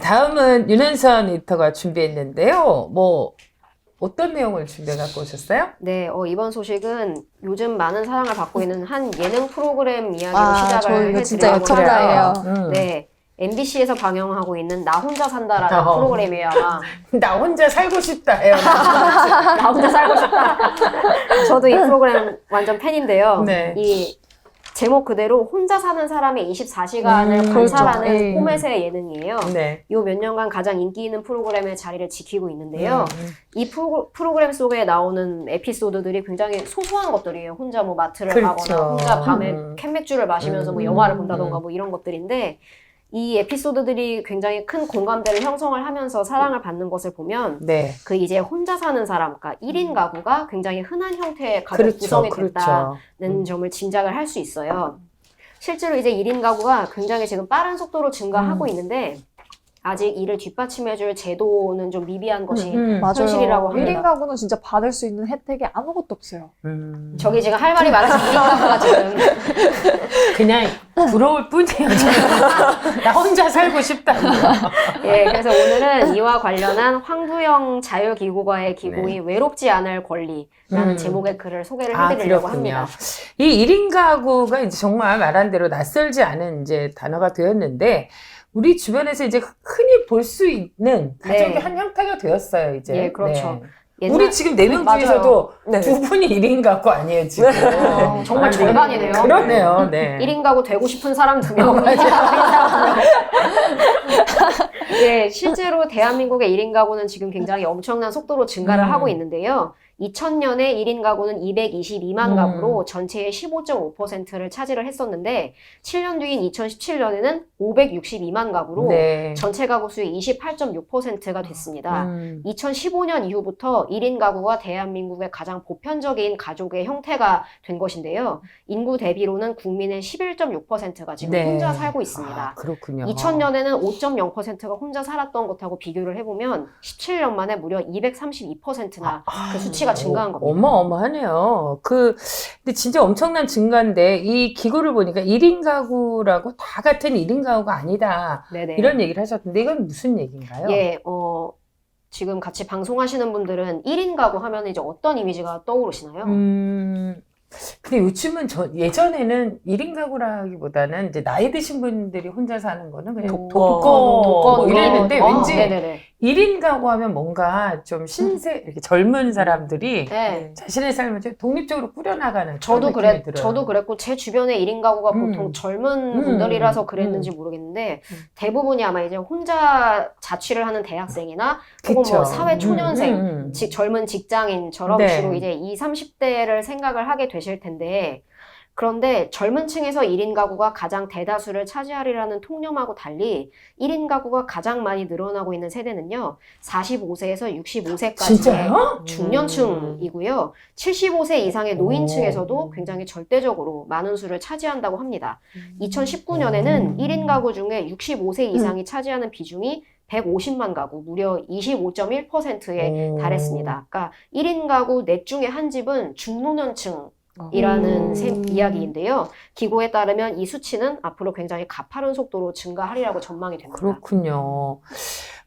다음은 윤은선 에디터가 준비했는데요. 뭐 어떤 내용을 준비해 갖고 오셨어요? 네, 이번 소식은 요즘 많은 사랑을 받고 있는 한 예능 프로그램 이야기로 시작을 이거 진짜 해드리려고 역전자예요. 하는데요. 네, MBC에서 방영하고 있는 나 혼자 산다라는 프로그램이에요. 아마. 나 혼자 살고 싶다예요. 나 혼자 살고 싶다. 저도 이 프로그램 완전 팬인데요. 네. 이 제목 그대로 혼자 사는 사람의 24시간을 관찰하는 그렇죠. 포맷의 예능이에요. 네. 요 몇 년간 가장 인기 있는 프로그램의 자리를 지키고 있는데요. 이 프로그램 속에 나오는 에피소드들이 굉장히 소소한 것들이에요. 혼자 뭐 마트를 그렇죠. 가거나 혼자 밤에 캔맥주를 마시면서 뭐 영화를 본다던가 뭐 이런 것들인데 이 에피소드들이 굉장히 큰 공감대를 형성을 하면서 사랑을 받는 것을 보면 네. 그 이제 혼자 사는 사람, 그러니까 1인 가구가 굉장히 흔한 형태의 가족 그렇죠. 구성이 그렇죠. 됐다는 점을 짐작을 할 수 있어요. 실제로 이제 1인 가구가 굉장히 지금 빠른 속도로 증가하고 있는데 아직 이를 뒷받침해줄 제도는 좀 미비한 것이 맞아요. 현실이라고 합니다. 1인 가구는 진짜 받을 수 있는 혜택이 아무것도 없어요. 저기 지금 할 말이 많아서 1인 가구가 지금 그냥 부러울 뿐이에요. 나 혼자 살고 싶다고. 예, 그래서 오늘은 이와 관련한 황두영 자유기고가의 기고인 외롭지 않을 권리라는 제목의 글을 소개를 해드리려고 합니다. 이 1인 가구가 이제 정말 말한 대로 낯설지 않은 이제 단어가 되었는데 우리 주변에서 이제 흔히 볼 수 있는 가족의 네. 한 형태가 되었어요, 이제. 예, 그렇죠. 네. 우리 지금 4명 맞아요. 중에서도 네. 2분이 1인 가구 아니에요, 지금. 정말 절반이네요. 그러네요, 네. 1인 가구 되고 싶은 사람 2명. 예, 실제로 대한민국의 1인 가구는 지금 굉장히 엄청난 속도로 증가를 하고 있는데요. 2000년에 1인 가구는 222만 가구로 전체의 15.5%를 차지를 했었는데 7년 뒤인 2017년에는 562만 가구로 네. 전체 가구 수의 28.6%가 됐습니다. 2015년 이후부터 1인 가구가 대한민국의 가장 보편적인 가족의 형태가 된 것인데요. 인구 대비로는 국민의 11.6%가 지금 네. 혼자 살고 있습니다. 아, 그렇군요. 2000년에는 5.0%가 혼자 살았던 것하고 비교를 해보면 17년 만에 무려 232%나 그 수치가 증가한 겁니다. 어마어마하네요. 근데 진짜 엄청난 증가인데, 이 기고를 보니까 1인 가구라고 다 같은 1인 가구가 아니다. 네네. 이런 얘기를 하셨는데, 이건 무슨 얘기인가요? 예, 지금 같이 방송하시는 분들은 1인 가구 하면 이제 어떤 이미지가 떠오르시나요? 근데 요즘은 예전에는 1인 가구라기보다는 이제 나이 드신 분들이 혼자 사는 거는 그냥 독거 뭐 이랬는데 왠지 네네네. 1인 가구 하면 뭔가 좀 이렇게 젊은 사람들이 네. 자신의 삶을 좀 독립적으로 꾸려나가는 저도 그런 느낌이 들어요. 저도 그랬고, 제 주변에 1인 가구가 보통 젊은 분들이라서 그랬는지 모르겠는데, 대부분이 아마 이제 혼자 자취를 하는 대학생이나, 혹은 그쵸. 뭐 사회 초년생, 젊은 직장인처럼 네. 주로 이제 20, 30대를 생각을 하게 되실 텐데, 그런데 젊은 층에서 1인 가구가 가장 대다수를 차지하리라는 통념하고 달리 1인 가구가 가장 많이 늘어나고 있는 세대는요. 45세에서 65세까지의 진짜요? 중년층이고요. 75세 이상의 노인층에서도 굉장히 절대적으로 많은 수를 차지한다고 합니다. 2019년에는 1인 가구 중에 65세 이상이 차지하는 비중이 150만 가구, 무려 25.1%에 달했습니다. 그러니까 1인 가구 넷 중에 한 집은 중노년층 이라는 이야기인데요. 기고에 따르면 이 수치는 앞으로 굉장히 가파른 속도로 증가하리라고 전망이 됩니다. 그렇군요.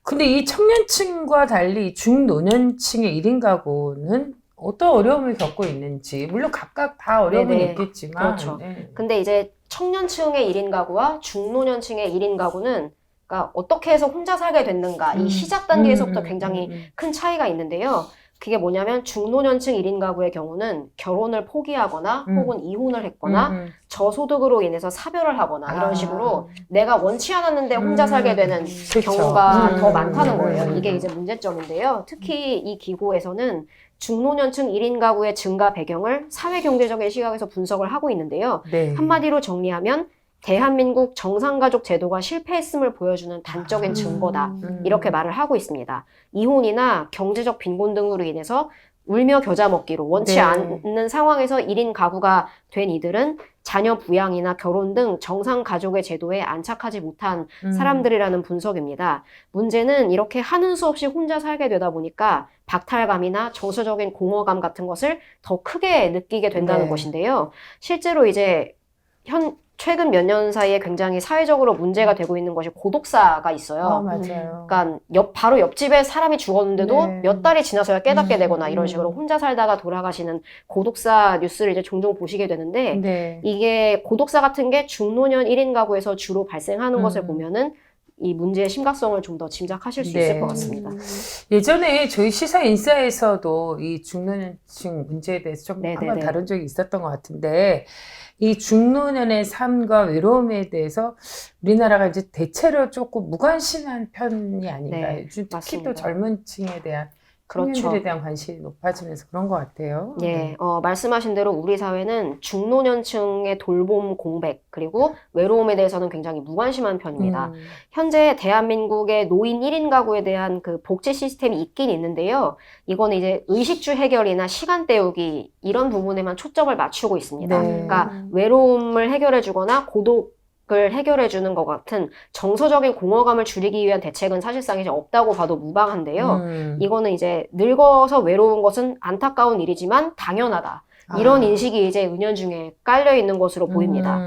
근데 이 청년층과 달리 중노년층의 1인 가구는 어떤 어려움을 겪고 있는지, 물론 각각 다 어려움은 네네. 있겠지만. 그렇죠. 네. 근데 이제 청년층의 1인 가구와 중노년층의 1인 가구는 그러니까 어떻게 해서 혼자 살게 됐는가, 이 시작 단계에서부터 굉장히 큰 차이가 있는데요. 그게 뭐냐면 중노년층 1인 가구의 경우는 결혼을 포기하거나 혹은 이혼을 했거나 저소득으로 인해서 사별을 하거나 이런 식으로 내가 원치 않았는데 혼자 살게 되는 경우가 더 많다는 거예요. 이게 이제 문제점인데요. 특히 이 기고에서는 중노년층 1인 가구의 증가 배경을 사회경제적인 시각에서 분석을 하고 있는데요. 네. 한마디로 정리하면 대한민국 정상가족 제도가 실패했음을 보여주는 단적인 증거다. 이렇게 말을 하고 있습니다. 이혼이나 경제적 빈곤 등으로 인해서 울며 겨자 먹기로 원치 않는 상황에서 1인 가구가 된 이들은 자녀 부양이나 결혼 등 정상 가족의 제도에 안착하지 못한 사람들이라는 분석입니다. 문제는 이렇게 하는 수 없이 혼자 살게 되다 보니까 박탈감이나 정서적인 공허감 같은 것을 더 크게 느끼게 된다는 것인데요. 실제로 이제 최근 몇 년 사이에 굉장히 사회적으로 문제가 되고 있는 것이 고독사가 있어요. 맞아요. 그러니까 바로 옆집에 사람이 죽었는데도 네. 몇 달이 지나서야 깨닫게 되거나 이런 음. 식으로 혼자 살다가 돌아가시는 고독사 뉴스를 이제 종종 보시게 되는데 네. 이게 고독사 같은 게 중노년 1인 가구에서 주로 발생하는 것을 음. 보면은 이 문제의 심각성을 좀 더 짐작하실 수 네. 있을 것 같습니다. 예전에 저희 시사 인사에서도 이 중노년층 문제에 대해서 좀 네네네. 한번 다룬 적이 있었던 것 같은데 이 중노년의 삶과 외로움에 대해서 우리나라가 이제 대체로 조금 무관심한 편이 아닌가요? 네, 요즘 특히 맞습니다. 또 젊은 층에 대한 그렇죠. 청년들에 대한 관심이 높아지면서 그런 것 같아요. 예, 말씀하신 대로 우리 사회는 중노년층의 돌봄 공백, 그리고 외로움에 대해서는 굉장히 무관심한 편입니다. 현재 대한민국의 노인 1인 가구에 대한 그 복지 시스템이 있긴 있는데요. 이거는 이제 의식주 해결이나 시간 때우기, 이런 부분에만 초점을 맞추고 있습니다. 네. 그러니까 외로움을 해결해주거나 고독을 해결해주는 것 같은 정서적인 공허감을 줄이기 위한 대책은 사실상 이제 없다고 봐도 무방한데요. 이거는 이제 늙어서 외로운 것은 안타까운 일이지만 당연하다. 이런 인식이 이제 은연중에 깔려 있는 것으로 보입니다.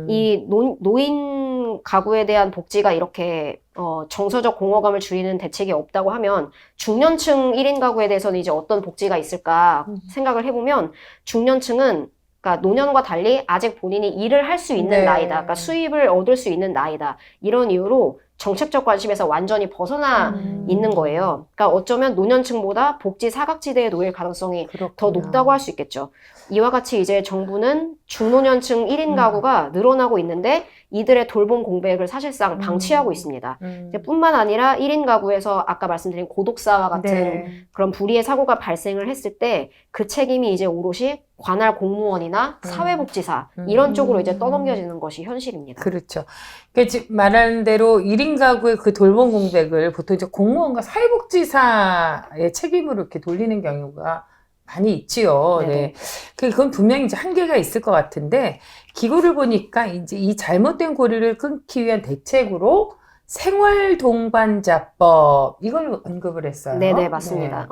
이 노인 가구에 대한 복지가 이렇게 정서적 공허감을 줄이는 대책이 없다고 하면 중년층 1인 가구에 대해서는 이제 어떤 복지가 있을까 생각을 해보면 중년층은 그러니까 노년과 달리 아직 본인이 일을 할 수 있는 네. 나이다. 그러니까 수입을 얻을 수 있는 나이다. 이런 이유로 정책적 관심에서 완전히 벗어나 있는 거예요. 그러니까 어쩌면 노년층보다 복지 사각지대에 놓일 가능성이 그렇구나. 더 높다고 할 수 있겠죠. 이와 같이 이제 정부는 중노년층 1인 가구가 늘어나고 있는데 이들의 돌봄 공백을 사실상 방치하고 있습니다. 이제 뿐만 아니라 1인 가구에서 아까 말씀드린 고독사와 같은 네. 그런 불의의 사고가 발생을 했을 때 그 책임이 이제 오롯이 관할 공무원이나 사회복지사 이런 쪽으로 이제 떠넘겨지는 것이 현실입니다. 그렇죠. 그러니까 지금 말하는 대로 1인 가구의 그 돌봄 공백을 보통 이제 공무원과 사회복지사의 책임으로 이렇게 돌리는 경우가 많이 있지요. 네네. 네. 그건 분명히 이제 한계가 있을 것 같은데, 기고를 보니까 이제 이 잘못된 고리를 끊기 위한 대책으로 생활동반자법, 이걸 언급을 했어요. 네네, 맞습니다.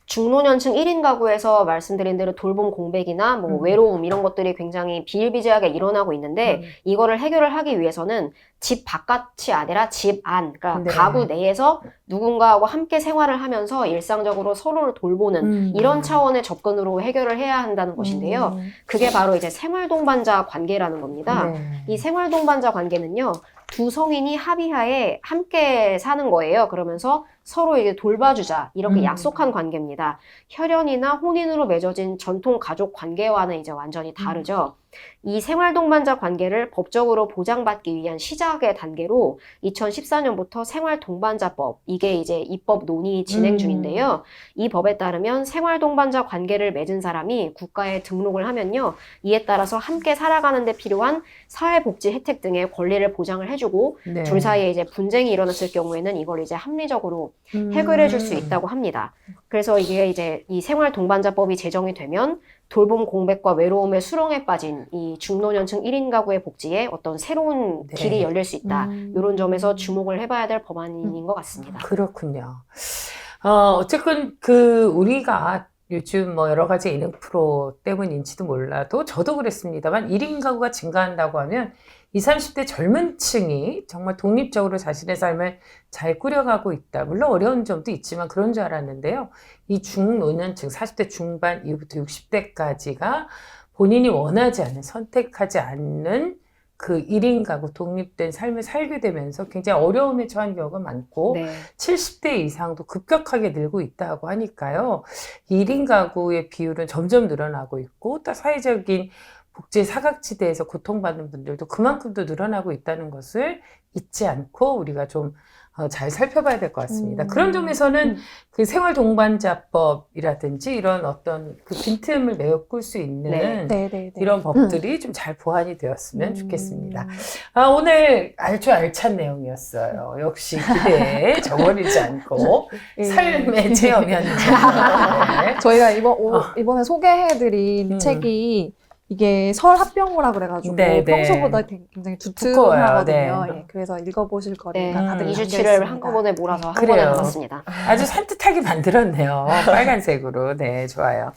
중노년층 1인 가구에서 말씀드린 대로 돌봄 공백이나 뭐 외로움 이런 것들이 굉장히 비일비재하게 일어나고 있는데 이거를 해결을 하기 위해서는 집 바깥이 아니라 집 안, 그러니까 네. 가구 내에서 누군가하고 함께 생활을 하면서 일상적으로 서로를 돌보는 이런 차원의 접근으로 해결을 해야 한다는 것인데요. 그게 바로 이제 생활동반자 관계라는 겁니다. 네. 이 생활동반자 관계는요, 두 성인이 합의하에 함께 사는 거예요. 그러면서 서로 이제 돌봐주자 이렇게 약속한 관계입니다. 혈연이나 혼인으로 맺어진 전통 가족 관계와는 이제 완전히 다르죠. 이 생활동반자 관계를 법적으로 보장받기 위한 시작의 단계로 2014년부터 생활동반자법, 이게 이제 입법 논의 진행 중인데요. 이 법에 따르면 생활동반자 관계를 맺은 사람이 국가에 등록을 하면요, 이에 따라서 함께 살아가는 데 필요한 사회복지 혜택 등의 권리를 보장을 해주고 네. 둘 사이에 이제 분쟁이 일어났을 경우에는 이걸 이제 합리적으로 해결해 줄 수 있다고 합니다. 그래서 이게 이제 이 생활동반자법이 제정이 되면 돌봄 공백과 외로움의 수렁에 빠진 이 중노년층 1인 가구의 복지에 어떤 새로운 네. 길이 열릴 수 있다. 이런 점에서 주목을 해봐야 될 법안인 것 같습니다. 그렇군요. 어쨌든 우리가 요즘 뭐 여러 가지 예능 프로 때문인지도 몰라도 저도 그랬습니다만 1인 가구가 증가한다고 하면 20, 30대 젊은 층이 정말 독립적으로 자신의 삶을 잘 꾸려가고 있다. 물론 어려운 점도 있지만 그런 줄 알았는데요. 이 중노년층 40대 중반 이후부터 60대까지가 본인이 원하지 않는, 선택하지 않는 그 1인 가구 독립된 삶을 살게 되면서 굉장히 어려움에 처한 경우가 많고 네. 70대 이상도 급격하게 늘고 있다고 하니까요. 1인 가구의 비율은 점점 늘어나고 있고 또 사회적인 복지 사각지대에서 고통받는 분들도 그만큼 더 늘어나고 있다는 것을 잊지 않고 우리가 좀 잘 살펴봐야 될 것 같습니다. 그런 점에서는 그 생활동반자법이라든지 이런 어떤 그 빈틈을 메꿀 수 있는 네. 이런 법들이 좀 잘 보완이 되었으면 좋겠습니다. 오늘 아주 알찬 내용이었어요. 역시 기대에 저버리지 않고 삶의 체험이 아니죠. 네. 저희가 이번에 소개해드린 음. 책이 이게 설 합병호라 그래가지고 네, 네. 평소보다 굉장히 두꺼워요. 두툼하거든요. 네. 예, 그래서 읽어보실 네, 거리가 가득 이주치를 담겨있습니다. 한꺼번에 몰아서 한 그래요. 번에 담았습니다. 아주 산뜻하게 만들었네요. 빨간색으로. 네, 좋아요.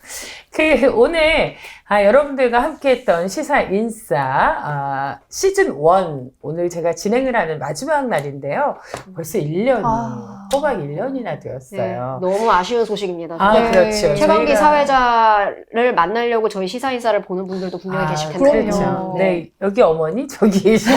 오늘 여러분들과 함께했던 시사 인싸 시즌 1 오늘 제가 진행을 하는 마지막 날인데요. 벌써 1년이 꼬박 1년이나 네, 되었어요. 너무 아쉬운 소식입니다. 아, 네. 그렇죠. 최광기 저희가- 사회자를 만나려고 저희 시사 인사를 보는 분들도 분명히 계실 텐데. 그럼요. 그렇죠. 네, 여기 어머니, 저기 세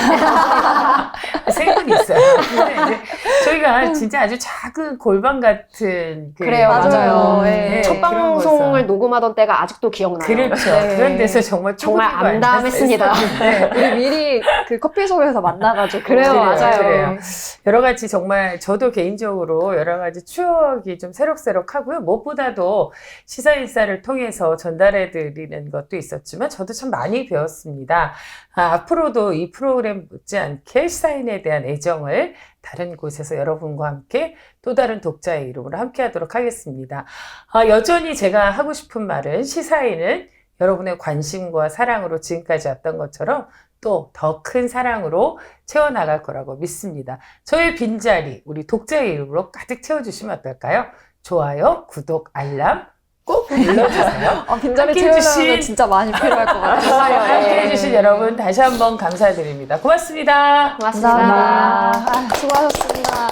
분 있어요. 근데 이제 저희가 진짜 아주 작은 골방 같은 그래요, 맞아요. 네. 첫 그런 방송을 거에서. 녹음하던 때가 아직도 기억나요. 그렇죠. 네. 그런 데서 정말 정말 쪼그리고 암담했습니다. 앉았었는데 우리 미리 그 커피숍에서 만나가지고 그래요, 그래요, 맞아요. 그래요. 여러 가지 정말 저도 개인적으로 여러 가지 추억이 좀 새록새록하고요. 무엇보다도 시사인사를 통해서 전달해 드리는 것도 있었지만 저도 참 많이 배웠습니다. 앞으로도 이 프로그램 못지않게 시사인에 대한 애정을 다른 곳에서 여러분과 함께 또 다른 독자의 이름으로 함께 하도록 하겠습니다. 여전히 제가 하고 싶은 말은 시사인은 여러분의 관심과 사랑으로 지금까지 왔던 것처럼 또 더 큰 사랑으로 채워나갈 거라고 믿습니다. 저의 빈자리 우리 독자의 이름으로 가득 채워주시면 어떨까요? 좋아요, 구독, 알람 꼭 눌러주세요. 빈자리 함께 채우려면 해주신- 진짜 많이 필요할 것 같아요. 함께 해주신 여러분 다시 한번 감사드립니다. 고맙습니다. 고맙습니다. 감사합니다. 수고하셨습니다.